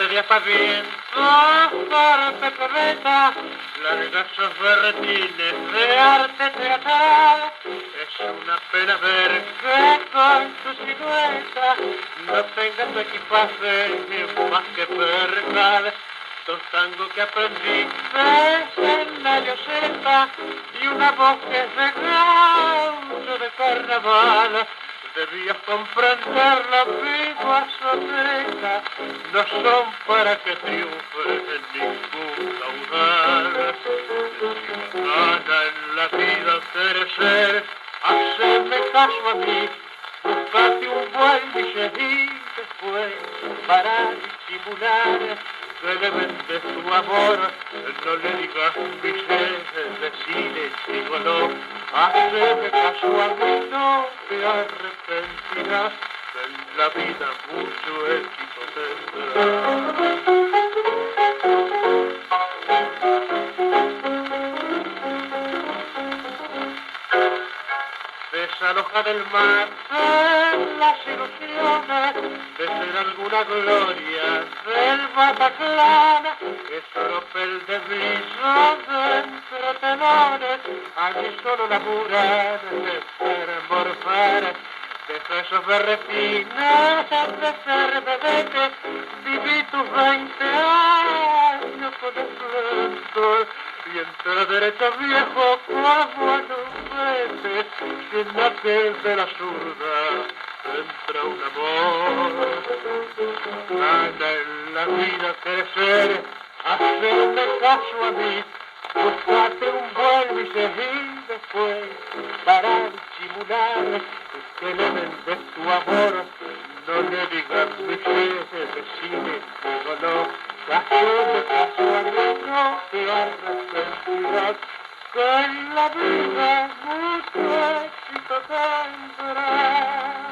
Darte de aspavientos, darte pebeta, largazos berretines de arte teatral. Es una pena ver que con tu silueta no tengas tu equipaje más que percal. Dos tangos que aprendiste en la Yoseta y una voz que es de gaucho de carnaval. Debías comprender la vida sonrisa, no son para que triunfe en ningún caudal. Si gana en la vida crecer, haceme caso a mí, buscate un buen billete y después para disimular que le vendes tu amor, no le digas billetes, decide dígalo, haceme caso a mí, no te arrepentirás, en la vida mucho éxito tendrás. Desaloja del mar de las ilusiones de ser alguna gloria del Bataclan, es tropel de brillo dentro telones, allí solo laburan de morfar. Deja esos berretines de ser vedete, viví tus 20 años con esplendor y entre derecho viejo como en un brete, sin aquel de la zurda entra un amor. Gana en la vida crecer, hacerme caso a mí, buscate un buen y después para disimular que le vendes tu amor, no le digas billetes de cine, digo no, caso a mí, no te arrepentirás, que en la vida mucho éxito tendrás.